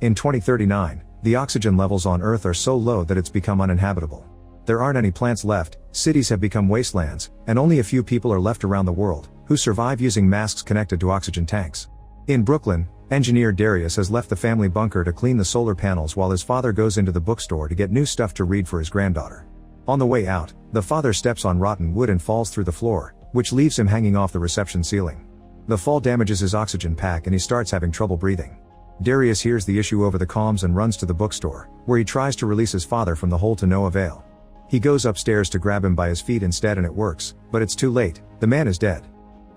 In 2039, the oxygen levels on Earth are so low that it's become uninhabitable. There aren't any plants left, cities have become wastelands, and only a few people are left around the world, who survive using masks connected to oxygen tanks. In Brooklyn, engineer Darius has left the family bunker to clean the solar panels while his father goes into the bookstore to get new stuff to read for his granddaughter. On the way out, the father steps on rotten wood and falls through the floor, which leaves him hanging off the reception ceiling. The fall damages his oxygen pack and he starts having trouble breathing. Darius hears the issue over the comms and runs to the bookstore, where he tries to release his father from the hole to no avail. He goes upstairs to grab him by his feet instead and it works, but it's too late, the man is dead.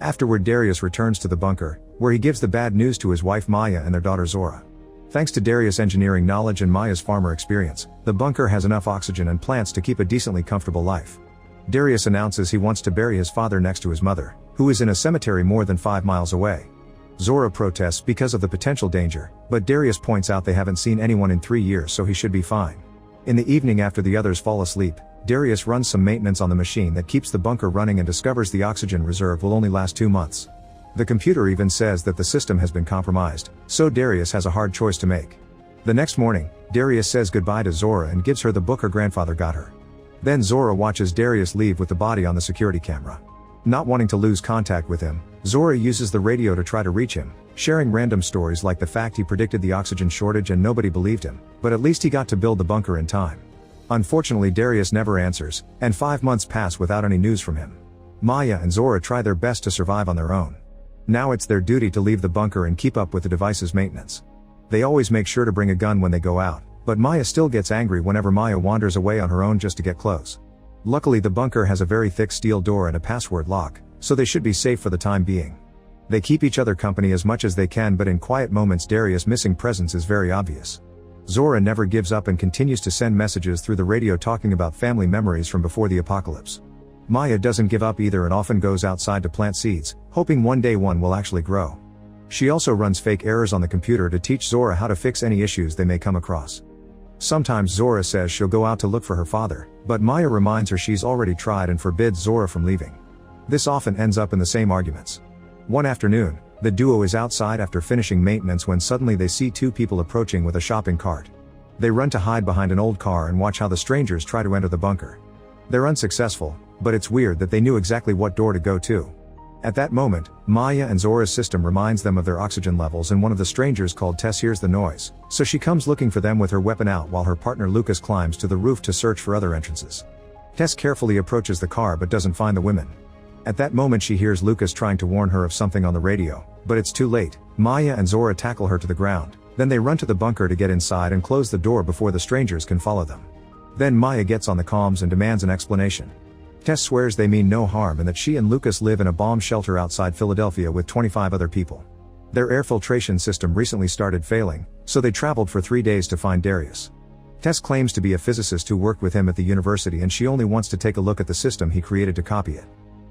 Afterward Darius returns to the bunker, where he gives the bad news to his wife Maya and their daughter Zora. Thanks to Darius' engineering knowledge and Maya's farmer experience, the bunker has enough oxygen and plants to keep a decently comfortable life. Darius announces he wants to bury his father next to his mother, who is in a cemetery more than 5 miles away. Zora protests because of the potential danger, but Darius points out they haven't seen anyone in 3 years so he should be fine. In the evening after the others fall asleep, Darius runs some maintenance on the machine that keeps the bunker running and discovers the oxygen reserve will only last 2 months. The computer even says that the system has been compromised, so Darius has a hard choice to make. The next morning, Darius says goodbye to Zora and gives her the book her grandfather got her. Then Zora watches Darius leave with the body on the security camera. Not wanting to lose contact with him, Zora uses the radio to try to reach him, sharing random stories like the fact he predicted the oxygen shortage and nobody believed him, but at least he got to build the bunker in time. Unfortunately Darius never answers, and 5 months pass without any news from him. Maya and Zora try their best to survive on their own. Now it's their duty to leave the bunker and keep up with the device's maintenance. They always make sure to bring a gun when they go out, but Maya still gets angry whenever Maya wanders away on her own just to get close. Luckily the bunker has a very thick steel door and a password lock, so they should be safe for the time being. They keep each other company as much as they can, but in quiet moments Darius' missing presence is very obvious. Zora never gives up and continues to send messages through the radio talking about family memories from before the apocalypse. Maya doesn't give up either and often goes outside to plant seeds, hoping one day one will actually grow. She also runs fake errors on the computer to teach Zora how to fix any issues they may come across. Sometimes Zora says she'll go out to look for her father, but Maya reminds her she's already tried and forbids Zora from leaving. This often ends up in the same arguments. One afternoon, the duo is outside after finishing maintenance when suddenly they see 2 people approaching with a shopping cart. They run to hide behind an old car and watch how the strangers try to enter the bunker. They're unsuccessful, but it's weird that they knew exactly what door to go to. At that moment, Maya and Zora's system reminds them of their oxygen levels and one of the strangers called Tess hears the noise, so she comes looking for them with her weapon out while her partner Lucas climbs to the roof to search for other entrances. Tess carefully approaches the car but doesn't find the women. At that moment she hears Lucas trying to warn her of something on the radio, but it's too late. Maya and Zora tackle her to the ground, then they run to the bunker to get inside and close the door before the strangers can follow them. Then Maya gets on the comms and demands an explanation. Tess swears they mean no harm and that she and Lucas live in a bomb shelter outside Philadelphia with 25 other people. Their air filtration system recently started failing, so they traveled for 3 days to find Darius. Tess claims to be a physicist who worked with him at the university and she only wants to take a look at the system he created to copy it.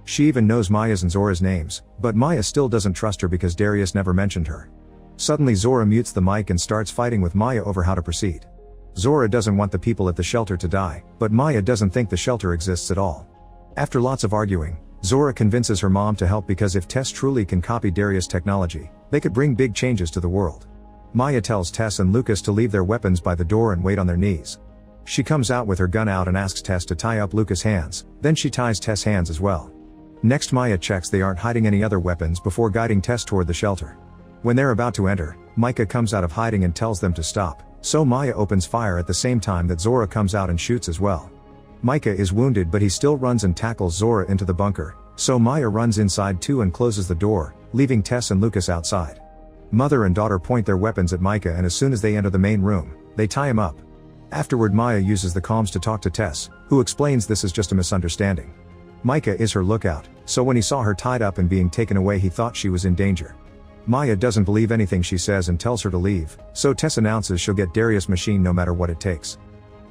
She even knows Maya's and Zora's names, but Maya still doesn't trust her because Darius never mentioned her. Suddenly Zora mutes the mic and starts fighting with Maya over how to proceed. Zora doesn't want the people at the shelter to die, but Maya doesn't think the shelter exists at all. After lots of arguing, Zora convinces her mom to help because if Tess truly can copy Darius' technology, they could bring big changes to the world. Maya tells Tess and Lucas to leave their weapons by the door and wait on their knees. She comes out with her gun out and asks Tess to tie up Lucas' hands, then she ties Tess' hands as well. Next Maya checks they aren't hiding any other weapons before guiding Tess toward the shelter. When they're about to enter, Micah comes out of hiding and tells them to stop, so Maya opens fire at the same time that Zora comes out and shoots as well. Micah is wounded but he still runs and tackles Zora into the bunker, so Maya runs inside too and closes the door, leaving Tess and Lucas outside. Mother and daughter point their weapons at Micah and as soon as they enter the main room, they tie him up. Afterward Maya uses the comms to talk to Tess, who explains this is just a misunderstanding. Micah is her lookout, so when he saw her tied up and being taken away he thought she was in danger. Maya doesn't believe anything she says and tells her to leave, so Tess announces she'll get Darius' machine no matter what it takes.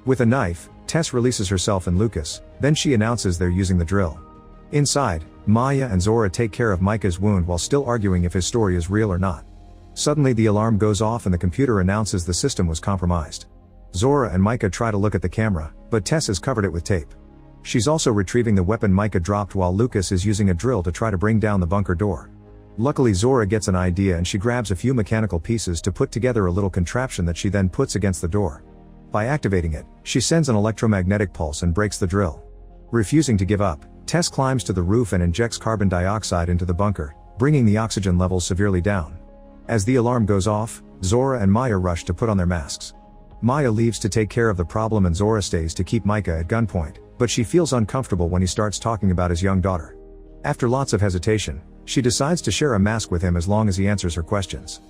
With a knife, Tess releases herself and Lucas, then she announces they're using the drill. Inside, Maya and Zora take care of Micah's wound while still arguing if his story is real or not. Suddenly the alarm goes off and the computer announces the system was compromised. Zora and Micah try to look at the camera, but Tess has covered it with tape. She's also retrieving the weapon Micah dropped while Lucas is using a drill to try to bring down the bunker door. Luckily Zora gets an idea and she grabs a few mechanical pieces to put together a little contraption that she then puts against the door. By activating it, she sends an electromagnetic pulse and breaks the drill. Refusing to give up, Tess climbs to the roof and injects carbon dioxide into the bunker, bringing the oxygen levels severely down. As the alarm goes off, Zora and Maya rush to put on their masks. Maya leaves to take care of the problem and Zora stays to keep Micah at gunpoint, but she feels uncomfortable when he starts talking about his young daughter. After lots of hesitation, she decides to share a mask with him as long as he answers her questions.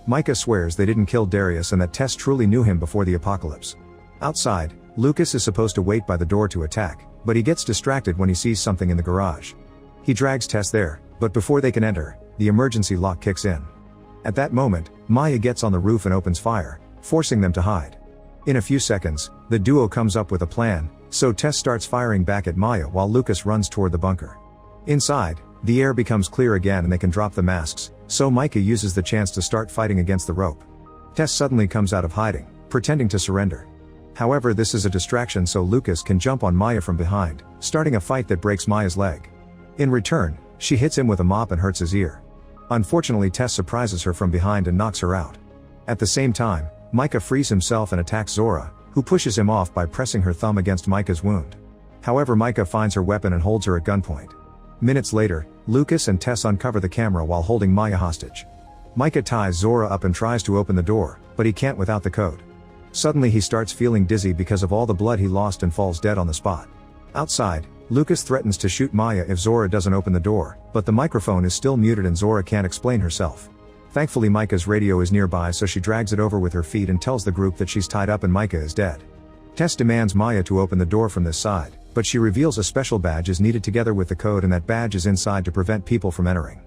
Micah swears they didn't kill Darius and that Tess truly knew him before the apocalypse. Outside, Lucas is supposed to wait by the door to attack, but he gets distracted when he sees something in the garage. He drags Tess there, but before they can enter, the emergency lock kicks in. At that moment, Maya gets on the roof and opens fire, forcing them to hide. In a few seconds, the duo comes up with a plan, so Tess starts firing back at Maya while Lucas runs toward the bunker. Inside, the air becomes clear again and they can drop the masks, so Micah uses the chance to start fighting against the rope. Tess suddenly comes out of hiding, pretending to surrender. However, this is a distraction so Lucas can jump on Maya from behind, starting a fight that breaks Maya's leg. In return, she hits him with a mop and hurts his ear. Unfortunately, Tess surprises her from behind and knocks her out. At the same time, Micah frees himself and attacks Zora, who pushes him off by pressing her thumb against Micah's wound. However, Micah finds her weapon and holds her at gunpoint. Minutes later, Lucas and Tess uncover the camera while holding Maya hostage. Micah ties Zora up and tries to open the door, but he can't without the code. Suddenly he starts feeling dizzy because of all the blood he lost and falls dead on the spot. Outside, Lucas threatens to shoot Maya if Zora doesn't open the door, but the microphone is still muted and Zora can't explain herself. Thankfully Micah's radio is nearby so she drags it over with her feet and tells the group that she's tied up and Micah is dead. Tess demands Maya to open the door from this side, but she reveals a special badge is needed together with the code and that badge is inside to prevent people from entering.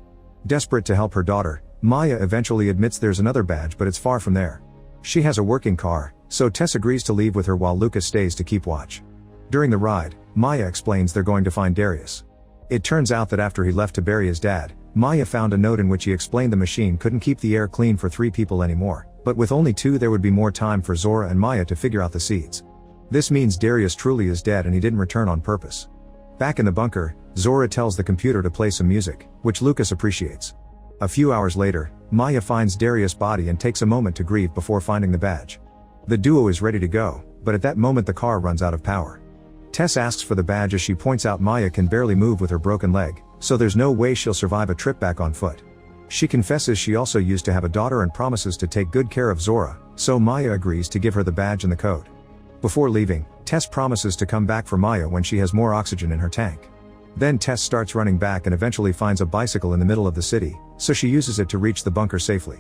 Desperate to help her daughter, Maya eventually admits there's another badge but it's far from there. She has a working car, so Tess agrees to leave with her while Lucas stays to keep watch. During the ride, Maya explains they're going to find Darius. It turns out that after he left to bury his dad, Maya found a note in which he explained the machine couldn't keep the air clean for 3 people anymore, but with only 2 there would be more time for Zora and Maya to figure out the seeds. This means Darius truly is dead and he didn't return on purpose. Back in the bunker, Zora tells the computer to play some music, which Lucas appreciates. A few hours later, Maya finds Darius' body and takes a moment to grieve before finding the badge. The duo is ready to go, but at that moment the car runs out of power. Tess asks for the badge as she points out Maya can barely move with her broken leg, so there's no way she'll survive a trip back on foot. She confesses she also used to have a daughter and promises to take good care of Zora, so Maya agrees to give her the badge and the code. Before leaving, Tess promises to come back for Maya when she has more oxygen in her tank. Then Tess starts running back and eventually finds a bicycle in the middle of the city, so she uses it to reach the bunker safely.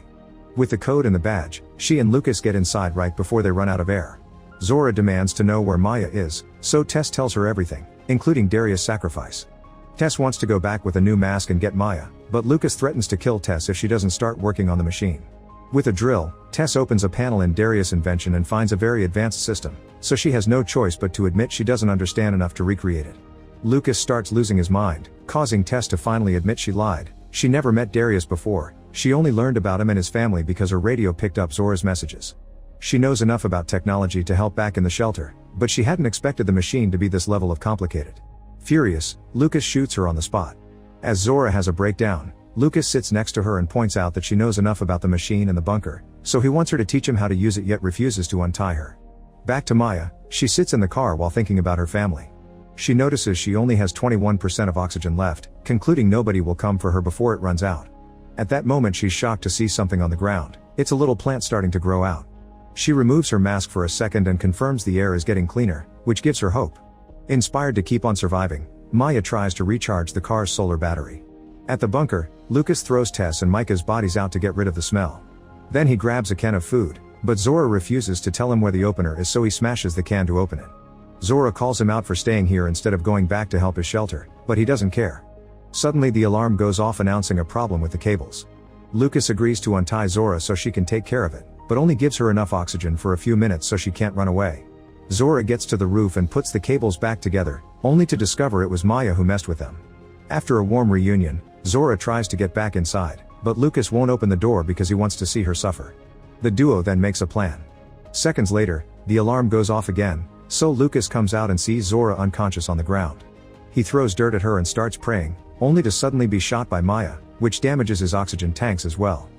With the code and the badge, she and Lucas get inside right before they run out of air. Zora demands to know where Maya is, so Tess tells her everything, including Darius' sacrifice. Tess wants to go back with a new mask and get Maya, but Lucas threatens to kill Tess if she doesn't start working on the machine. With a drill, Tess opens a panel in Darius' invention and finds a very advanced system, so she has no choice but to admit she doesn't understand enough to recreate it. Lucas starts losing his mind, causing Tess to finally admit she lied. She never met Darius before, she only learned about him and his family because her radio picked up Zora's messages. She knows enough about technology to help back in the shelter, but she hadn't expected the machine to be this level of complicated. Furious, Lucas shoots her on the spot. As Zora has a breakdown, Lucas sits next to her and points out that she knows enough about the machine and the bunker, so he wants her to teach him how to use it yet refuses to untie her. Back to Maya, she sits in the car while thinking about her family. She notices she only has 21% of oxygen left, concluding nobody will come for her before it runs out. At that moment she's shocked to see something on the ground. It's a little plant starting to grow out. She removes her mask for a second and confirms the air is getting cleaner, which gives her hope. Inspired to keep on surviving, Maya tries to recharge the car's solar battery. At the bunker, Lucas throws Tess and Micah's bodies out to get rid of the smell. Then he grabs a can of food, but Zora refuses to tell him where the opener is, so he smashes the can to open it. Zora calls him out for staying here instead of going back to help his shelter, but he doesn't care. Suddenly the alarm goes off announcing a problem with the cables. Lucas agrees to untie Zora so she can take care of it, but only gives her enough oxygen for a few minutes so she can't run away. Zora gets to the roof and puts the cables back together, only to discover it was Maya who messed with them. After a warm reunion, Zora tries to get back inside, but Lucas won't open the door because he wants to see her suffer. The duo then makes a plan. Seconds later, the alarm goes off again, so Lucas comes out and sees Zora unconscious on the ground. He throws dirt at her and starts praying, only to suddenly be shot by Maya, which damages his oxygen tanks as well.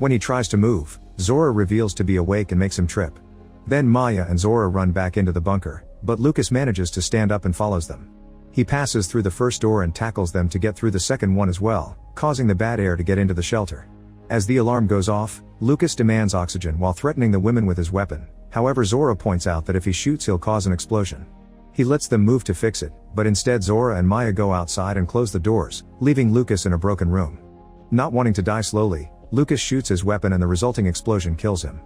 When he tries to move, Zora reveals to be awake and makes him trip. Then Maya and Zora run back into the bunker, but Lucas manages to stand up and follows them. He passes through the first door and tackles them to get through the second one as well, causing the bad air to get into the shelter. As the alarm goes off, Lucas demands oxygen while threatening the women with his weapon. However, Zora points out that if he shoots he'll cause an explosion. He lets them move to fix it, but instead Zora and Maya go outside and close the doors, leaving Lucas in a broken room. Not wanting to die slowly, Lucas shoots his weapon and the resulting explosion kills him.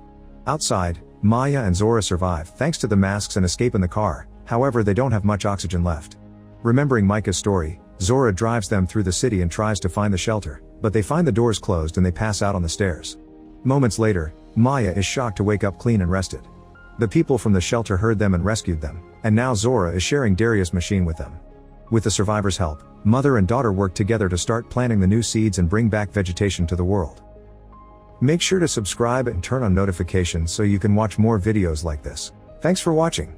Outside, Maya and Zora survive thanks to the masks and escape in the car, however they don't have much oxygen left. Remembering Micah's story, Zora drives them through the city and tries to find the shelter, but they find the doors closed and they pass out on the stairs. Moments later, Maya is shocked to wake up clean and rested. The people from the shelter heard them and rescued them, and now Zora is sharing Darius' machine with them. With the survivors' help, mother and daughter work together to start planting the new seeds and bring back vegetation to the world. Make sure to subscribe and turn on notifications so you can watch more videos like this. Thanks for watching.